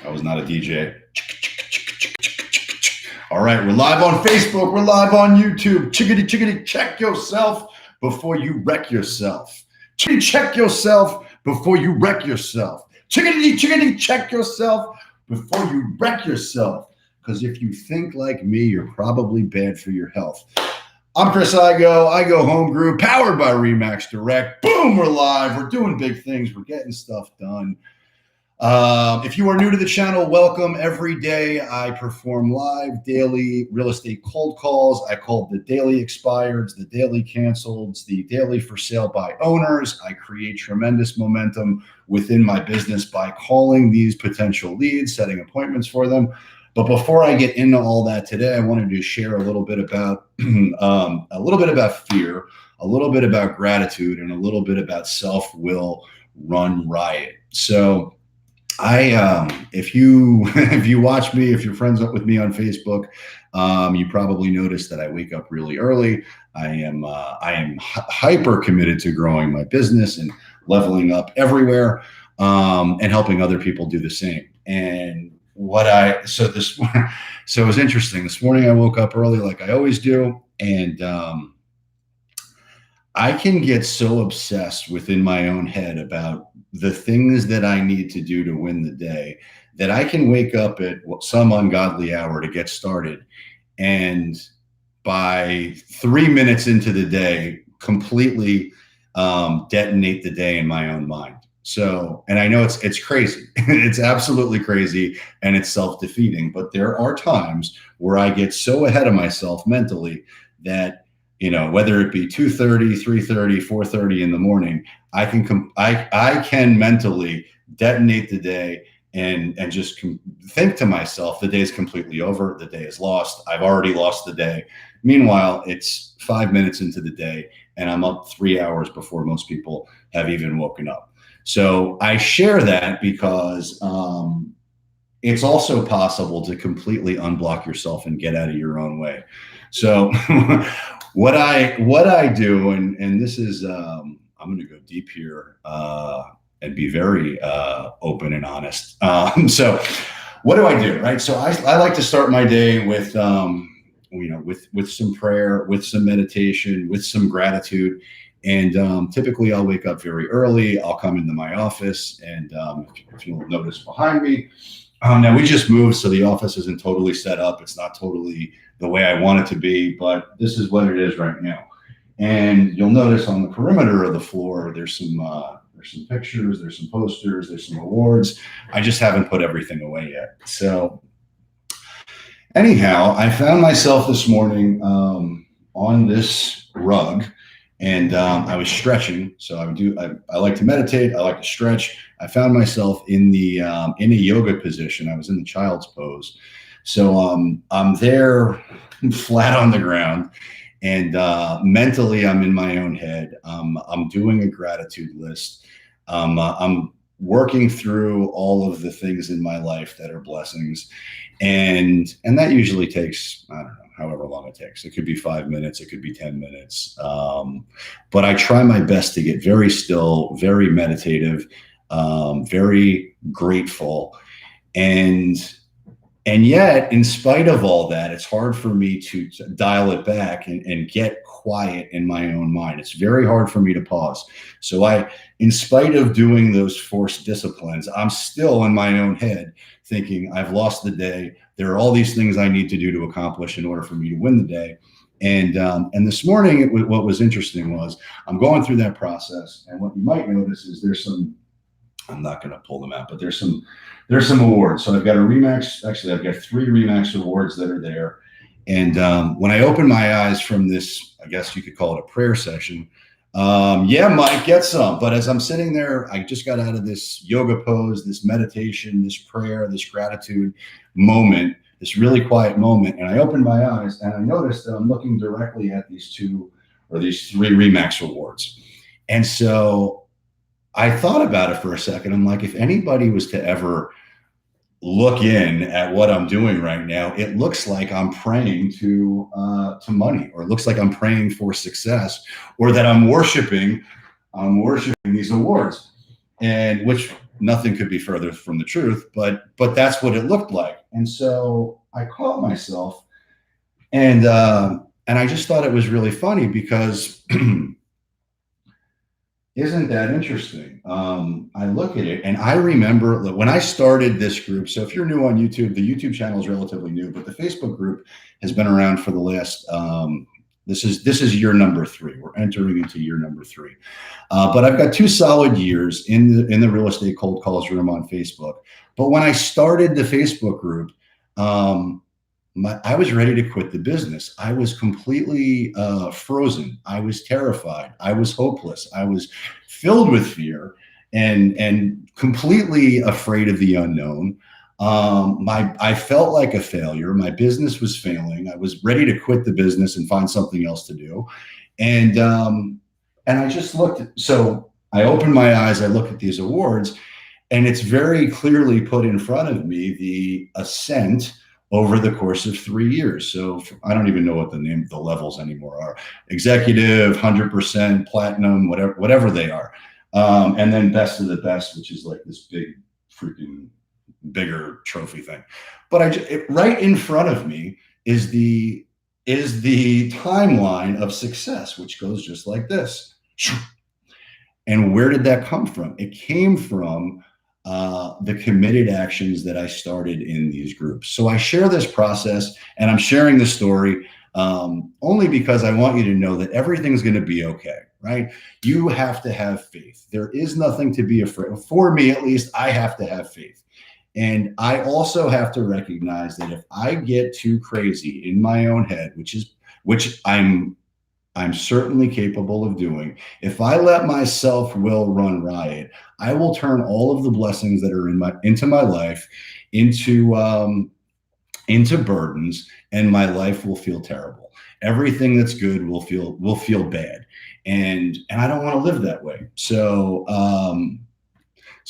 I was not a DJ. All right, we're live on Facebook. We're live on YouTube. Chickadee, check yourself before you wreck yourself. Chickadee, check yourself before you wreck yourself. Chickadee, check yourself before you wreck yourself. Because if you think like me, you're probably bad for your health. I'm Chris Igo Homebrew, powered by Remax Direct. Boom, we're live. We're doing big things. We're getting stuff done. If you are new to the channel, welcome. Every day I perform live daily real estate cold calls. I call the daily expireds, the daily canceleds, the daily for sale by owners. I create tremendous momentum within my business by calling these potential leads, setting appointments for them. But before I get into all that today, I wanted to share a little bit about fear, a little bit about gratitude, and a little bit about self-will run Riot. So if you watch me, if you're friends up with me on Facebook, you probably noticed that I wake up really early. I am hyper committed to growing my business and leveling up everywhere, and helping other people do the same. And so it was interesting. This morning I woke up early like I always do, and I can get so obsessed within my own head about the things that I need to do to win the day that I can wake up at some ungodly hour to get started, and by 3 minutes into the day, completely detonate the day in my own mind. So, and I know it's crazy. It's absolutely crazy, and it's self-defeating. But there are times where I get so ahead of myself mentally that, you know, whether it be 2:30, 3:30, 4:30 in the morning, I can mentally detonate the day and just think to myself, the day is completely over. The day is lost. I've already lost the day. Meanwhile, it's 5 minutes into the day, and I'm up 3 hours before most people have even woken up. So I share that because it's also possible to completely unblock yourself and get out of your own way. So what I do, and this is, I'm going to go deep here and be very open and honest. So what do I do, right? So I like to start my day with, with some prayer, with some meditation, with some gratitude. And typically I'll wake up very early. I'll come into my office, and if you'll notice behind me, now we just moved, so the office isn't totally set up. It's not totally the way I want it to be, but this is what it is right now. And you'll notice on the perimeter of the floor, there's some pictures, there's some posters, there's some awards. I just haven't put everything away yet. So anyhow, I found myself this morning on this rug. And I was stretching, so I like to meditate. I like to stretch. I found myself in a yoga position. I was in the child's pose. So I'm there flat on the ground, and mentally I'm in my own head. I'm doing a gratitude list. I'm working through all of the things in my life that are blessings, and that usually takes, I don't know, however long it takes. It could be 5 minutes, it could be 10 minutes. But I try my best to get very still, very meditative, very grateful. And yet, in spite of all that, it's hard for me to dial it back and get quiet in my own mind. It's very hard for me to pause. So in spite of doing those forced disciplines, I'm still in my own head thinking, I've lost the day. There are all these things I need to do to accomplish in order for me to win the day. And this morning, what was interesting was I'm going through that process. And what you might notice is there's some, I'm not going to pull them out, but there's some awards. So I've got I've got 3 Remax awards that are there. And when I open my eyes from this, I guess you could call it a prayer session. Yeah, Mike, get some. But as I'm sitting there, I just got out of this yoga pose, this meditation, this prayer, this gratitude moment, this really quiet moment. And I opened my eyes and I noticed that I'm looking directly at these 3 Remax awards. And so I thought about it for a second. I'm like, if anybody was to ever look in at what I'm doing right now, it looks like I'm praying to money, or it looks like I'm praying for success, or that I'm worshiping these awards, and which nothing could be further from the truth, but that's what it looked like. And so I caught myself, and I just thought it was really funny because isn't that interesting? I look at it and I remember when I started this group. So if you're new on YouTube, the YouTube channel is relatively new, but the Facebook group has been around for the last, this is year number 3. We're entering into year number 3. But I've got 2 solid years in the real estate cold calls room on Facebook. But when I started the Facebook group, I was ready to quit the business. I was completely frozen. I was terrified. I was hopeless. I was filled with fear and completely afraid of the unknown. I felt like a failure. My business was failing. I was ready to quit the business and find something else to do. And I just looked. So I opened my eyes. I look at these awards, and it's very clearly put in front of me the ascent over the course of 3 years. So I don't even know what the levels anymore are. Executive, 100%, platinum, whatever they are. And then best of the best, which is like this big freaking bigger trophy thing. But right in front of me is the timeline of success, which goes just like this. And where did that come from? It came from the committed actions that I started in these groups. So I share this process, and I'm sharing the story only because I want you to know that everything's going to be okay, right? You have to have faith. There is nothing to be afraid of. For me, at least, I have to have faith. And I also have to recognize that if I get too crazy in my own head, which I'm certainly capable of doing, if I let my self-will run riot, I will turn all of the blessings that are into my life into burdens, and my life will feel terrible. Everything that's good will feel bad, and I don't want to live that way. So I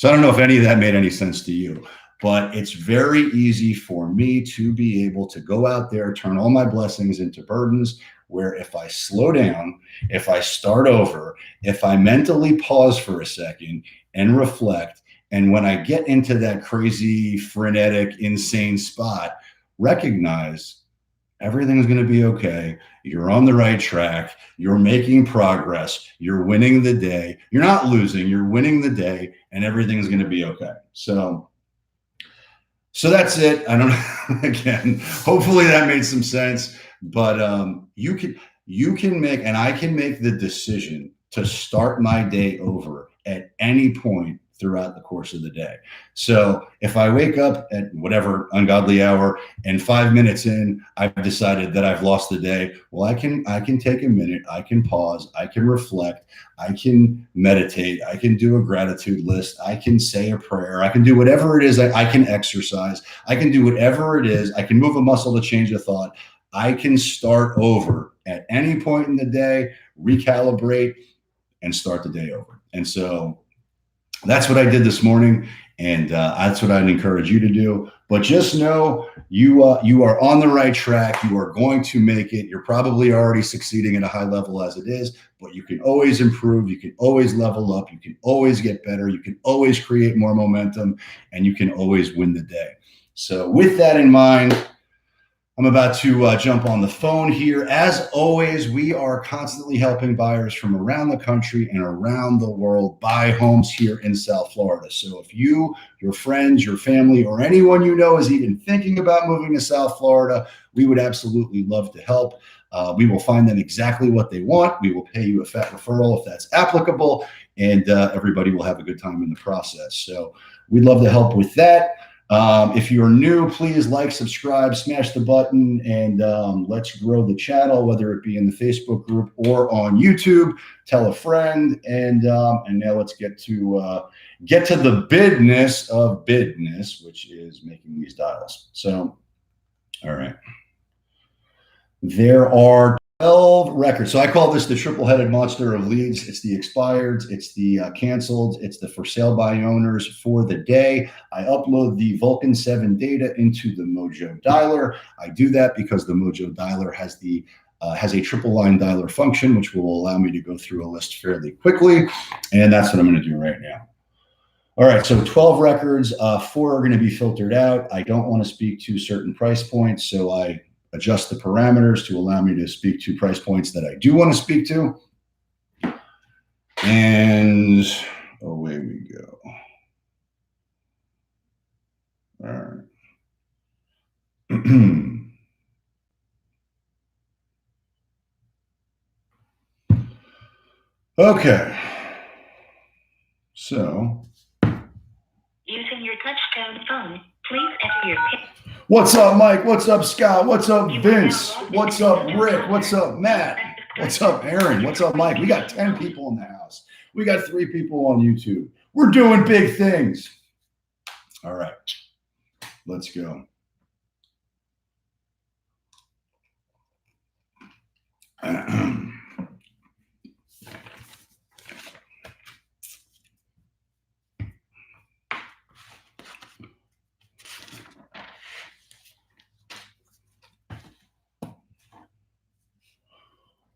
don't know if any of that made any sense to you. But it's very easy for me to be able to go out there, turn all my blessings into burdens, where if I slow down, if I start over, if I mentally pause for a second and reflect, and when I get into that crazy, frenetic, insane spot, recognize everything's going to be okay. You're on the right track. You're making progress. You're winning the day. You're not losing. You're winning the day, and everything's going to be okay. So that's it. I don't know. Again, hopefully that made some sense. But you can make, and I can make the decision to start my day over at any point throughout the course of the day. So if I wake up at whatever ungodly hour and 5 minutes in, I've decided that I've lost the day, well, I can take a minute, I can pause, I can reflect, I can meditate, I can do a gratitude list, I can say a prayer, I can do whatever it is, I can exercise, I can do whatever it is, I can move a muscle to change a thought. I can start over at any point in the day, recalibrate, and start the day over. And so that's what I did this morning, and that's what I'd encourage you to do. But just know you are on the right track. You are going to make it. You're probably already succeeding at a high level as it is, but you can always improve. You can always level up. You can always get better. You can always create more momentum, and you can always win the day. So with that in mind, I'm about to jump on the phone here. As always, we are constantly helping buyers from around the country and around the world buy homes here in South Florida. So if you, your friends, your family, or anyone you know is even thinking about moving to South Florida, we would absolutely love to help. We will find them exactly what they want. We will pay you a FAT referral if that's applicable, and everybody will have a good time in the process. So we'd love to help with that. If you're new, please like, subscribe, smash the button, and let's grow the channel, whether it be in the Facebook group or on YouTube. Tell a friend, and now let's get to the business of business, which is making these dials. So, all right, there are 12 records. So I call this the triple-headed monster of leads. It's the expireds, it's the canceled, it's the for sale by owners for the day. I upload the Vulcan 7 data into the Mojo Dialer. I do that because the Mojo Dialer has a triple line dialer function, which will allow me to go through a list fairly quickly. And that's what I'm going to do right now. All right, so 12 records, 4 are going to be filtered out. I don't want to speak to certain price points, so I adjust the parameters to allow me to speak to price points that I do want to speak to. And away we go. All right. Okay. So. Using your touchtone phone, please enter your PIN. What's up, Mike? What's up, Scott? What's up, Vince? What's up, Rick? What's up, Matt? What's up, Aaron? What's up, Mike? We got 10 people in the house. We got 3 people on YouTube. We're doing big things. All right. Let's go.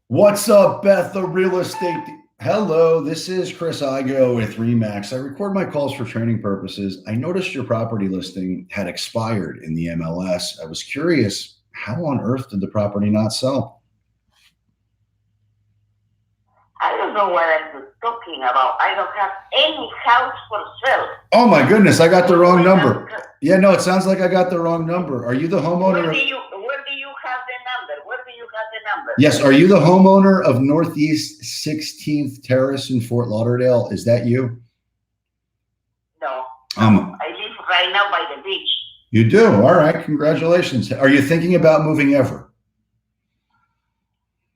What's up, Beth, the real estate? Hello, this is Chris Igo with Remax. I record my calls for training purposes. I noticed your property listing had expired in the MLS. I was curious, how on earth did the property not sell? I don't know what I'm talking about. I don't have any house for sale. Oh my goodness, I got the wrong number. Yeah, no, it sounds like I got the wrong number. Are you the homeowner? Where do you have the number? Where do you have the number? Yes, are you the homeowner of Northeast 16th Terrace in Fort Lauderdale? Is that you? No. I live right now by the beach. You do? All right, congratulations. Are you thinking about moving ever?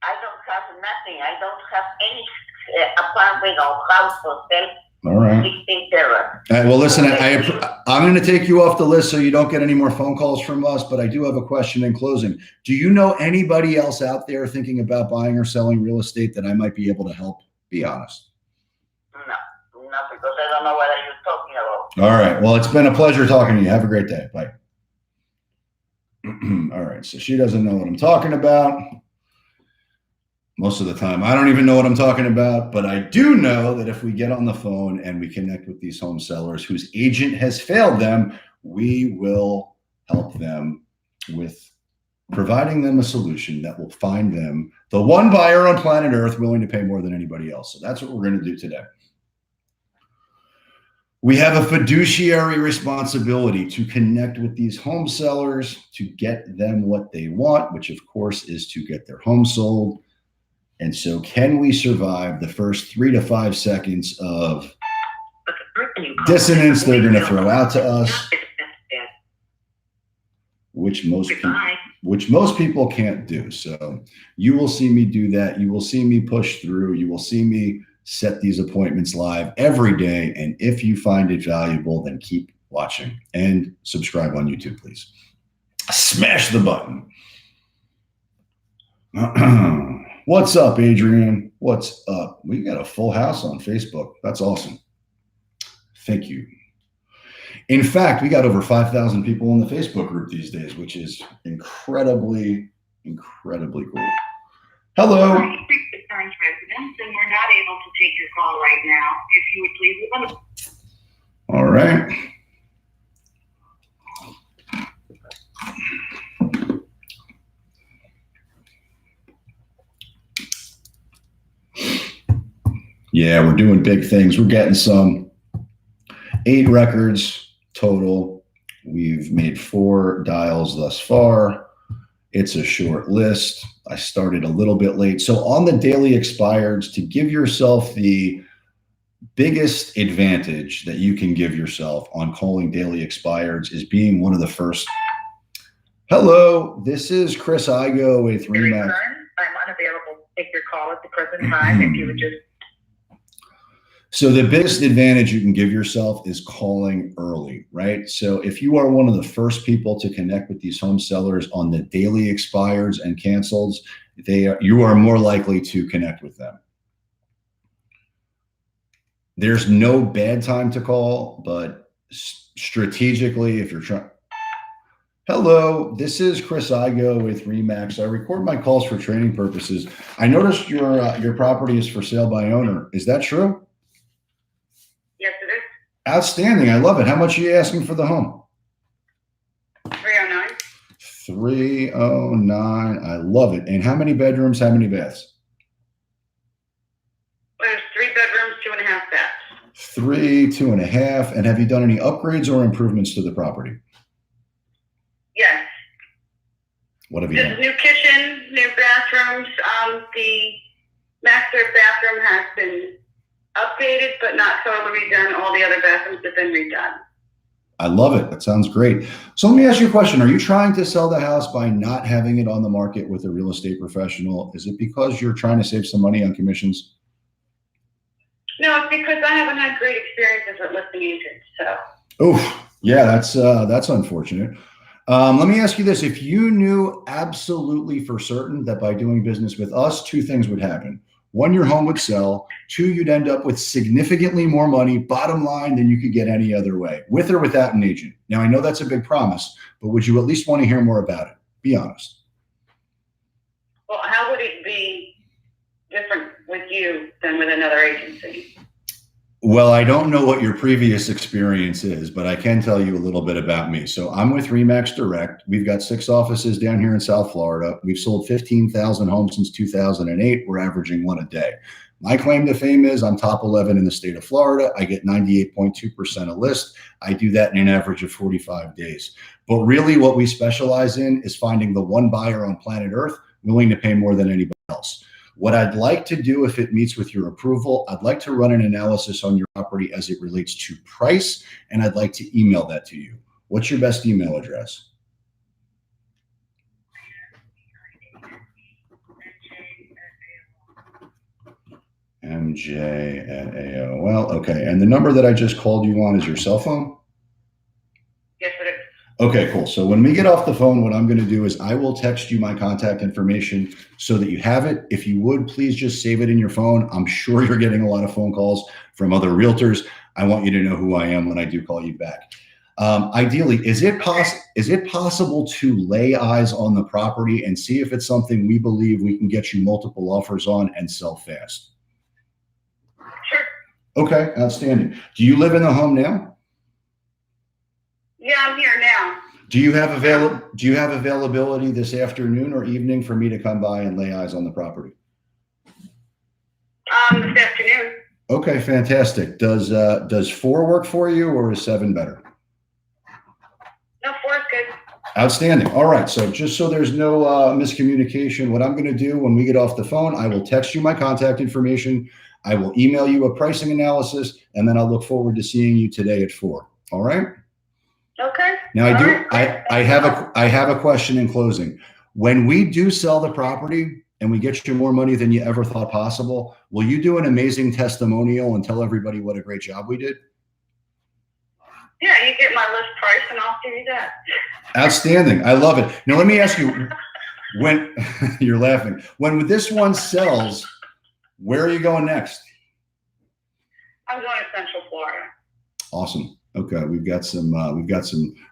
I don't have nothing. I don't have any apartment or house for sale. All right. 16th Terrace. All right. Well, listen, I'm going to take you off the list so you don't get any more phone calls from us, but I do have a question in closing. Do you know anybody else out there thinking about buying or selling real estate that I might be able to help? Be honest. No, not because I don't know what are you talking about. All right. Well, it's been a pleasure talking to you. Have a great day. Bye. All right. So she doesn't know what I'm talking about. Most of the time, I don't even know what I'm talking about, but I do know that if we get on the phone and we connect with these home sellers whose agent has failed them, we will help them with providing them a solution that will find them the one buyer on planet Earth willing to pay more than anybody else. So that's what we're going to do today. We have a fiduciary responsibility to connect with these home sellers to get them what they want, which of course is to get their home sold. And so can we survive the first 3 to 5 seconds of dissonance they're going to throw out to us, which most people can't do. So you will see me do that. You will see me push through. You will see me set these appointments live every day. And if you find it valuable, then keep watching and subscribe on YouTube, please. Smash the button. What's up, Adrian? What's up? We got a full house on Facebook. That's awesome. Thank you. In fact, we got over 5,000 people in the Facebook group these days, which is incredibly, incredibly cool. Hello. Current residents, and we're not able to take your call right now. If you would please leave a... All right. Yeah, we're doing big things. We're getting some 8 records total. We've made 4 dials thus far. It's a short list. I started a little bit late. So on the daily expireds, to give yourself the biggest advantage that you can give yourself on calling daily expireds is being one of the first. Hello, this is Chris Igo with Remax. I'm unavailable to take your call at the present time. If you would just... So the biggest advantage you can give yourself is calling early, right? So if you are one of the first people to connect with these home sellers on the daily expireds and cancels, you are more likely to connect with them. There's no bad time to call, but strategically, if you're trying. Hello, this is Chris Igo with Remax. I record my calls for training purposes. I noticed your property is for sale by owner. Is that true? Yes, it is. Outstanding. I love it. How much are you asking for the home? 309. 309. I love it. And how many bedrooms, how many baths? There's 3 bedrooms, 2.5 baths. 3, 2.5. And have you done any upgrades or improvements to the property? Yes. What have you Just done? new kitchen, new bathrooms. The master bathroom has been updated, but not totally redone. All the other bathrooms have been redone. I love it. That sounds great. So let me ask you a question. Are you trying to sell the house by not having it on the market with a real estate professional? Is it because you're trying to save some money on commissions? No, it's because I haven't had great experiences with listing agents. So. Oh, yeah, that's unfortunate. Let me ask you this. If you knew absolutely for certain that by doing business with us, 2 things would happen. 1, your home would sell. 2, you'd end up with significantly more money, bottom line, than you could get any other way, with or without an agent. Now, I know that's a big promise, but would you at least want to hear more about it? Be honest. Well, how would it be different with you than with another agency? Well, I don't know what your previous experience is, but I can tell you a little bit about me. So I'm with Remax Direct. We've got 6 offices down here in South Florida. We've sold 15,000 homes since 2008. We're averaging 1 a day. My claim to fame is I'm top 11 in the state of Florida. I get 98.2% a list. I do that in an average of 45 days. But really what we specialize in is finding the one buyer on planet Earth willing to pay more than anybody else. What I'd like to do, if it meets with your approval, I'd like to run an analysis on your property as it relates to price, and I'd like to email that to you. What's your best email address? MJ@AOL. Okay. And the number that I just called you on is your cell phone? Yes, it is. Okay, cool. So when we get off the phone, what I'm going to do is I will text you my contact information so that you have it. If you would, please just save it in your phone. I'm sure you're getting a lot of phone calls from other realtors. I want you to know who I am when I do call you back. Ideally, is it possible to lay eyes on the property and see if it's something we believe we can get you multiple offers on and sell fast? Sure. Okay, outstanding. Do you live in the home now? Yeah, I'm here now. Do you have availability this afternoon or evening for me to come by and lay eyes on the property? This afternoon. Okay, fantastic. Does 4 work for you, or is 7 better? No, 4 is good. Outstanding. All right. So just so there's no miscommunication, what I'm going to do when we get off the phone, I will text you my contact information. I will email you a pricing analysis, and then I'll look forward to seeing you today at 4. All right. Okay. Now I have a question in closing. When we do sell the property and we get you more money than you ever thought possible, will you do an amazing testimonial and tell everybody what a great job we did? Yeah, you get my list price and I'll give you that. Outstanding. I love it. Now let me ask you, when you're laughing, when this one sells, where are you going next? I'm going to Central Florida. Awesome. Okay, we've got some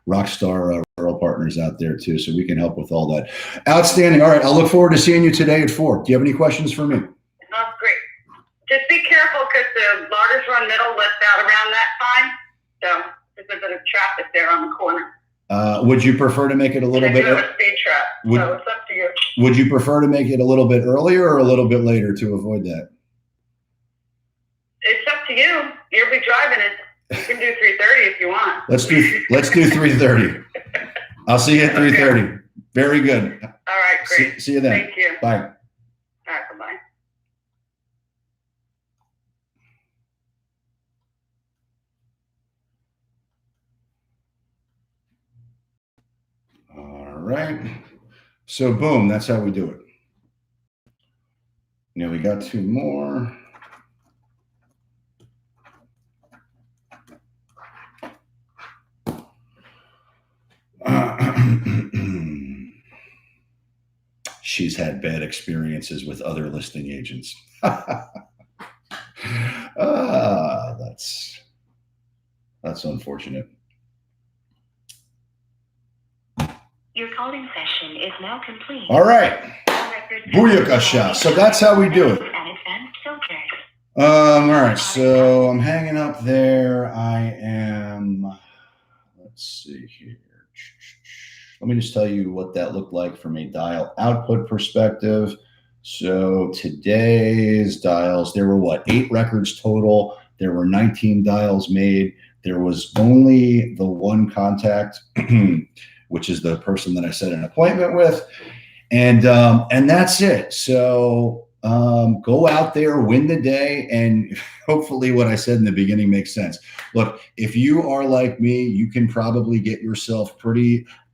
rock star referral partners out there too, so we can help with all that. Outstanding. All right, I'll look forward to seeing you today at 4. Do you have any questions for me? Oh, great. Just be careful because the Larders Run Middle lets out around that time, so there's a bit of traffic there on the corner. Would you prefer to make it a little bit? A speed trap, so it's up to you. Would you prefer to make it a little bit earlier or a little bit later to avoid that? It's up to you. You'll be driving it. You can do 3:30 if you want. Let's do 3:30. I'll see you at 3:30. Okay. Very good. All right, great. See you then. Thank you. Bye. All right, bye-bye. All right. So boom, that's how we do it. Now we got 2 more. She's had bad experiences with other listing agents. That's unfortunate. Your calling session is now complete. All right. Booyakasha. So that's how we do it. And advanced filters. All right, so I'm hanging up there. I am, let's see here. Let me just tell you what that looked like from a dial output perspective. So today's dials, there were what, 8 records total. There were 19 dials made. There was only the one contact, which is the person that I set an appointment with. And that's it. So go out there, win the day, and hopefully what I said in the beginning makes sense. Look, if you are like me, you can probably get yourself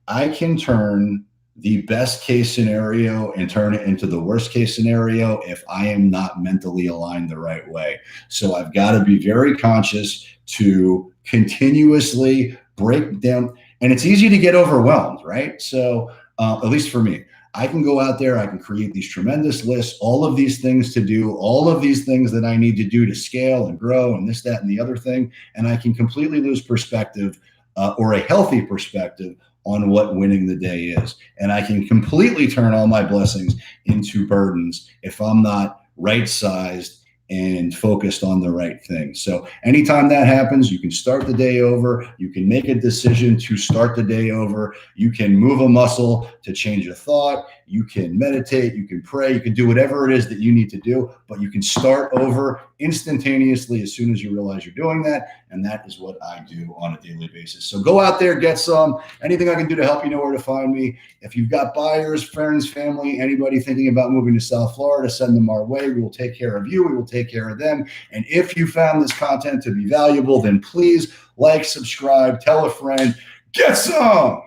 I can turn the best case scenario and turn it into the worst case scenario if I am not mentally aligned the right way. So I've got to be very conscious to continuously break down, and it's easy to get overwhelmed, right? So at least for me, I can go out there, I can create these tremendous lists, all of these things to do, all of these things that I need to do to scale and grow and this, that, and the other thing. And I can completely lose perspective or a healthy perspective on what winning the day is. And I can completely turn all my blessings into burdens if I'm not right-sized and focused on the right thing. So anytime that happens, you can start the day over. You can make a decision to start the day over. You can move a muscle to change a thought. You can meditate. You can pray. You can do whatever it is that you need to do, but you can start over instantaneously as soon as you realize you're doing that. And that is what I do on a daily basis. So go out there, get some. Anything I can do to help, you know where to find me. If you've got buyers, friends, family, anybody thinking about moving to South Florida, send them our way. We will take care of you. We will take care of them. And if you found this content to be valuable, then please like, subscribe, tell a friend, get some.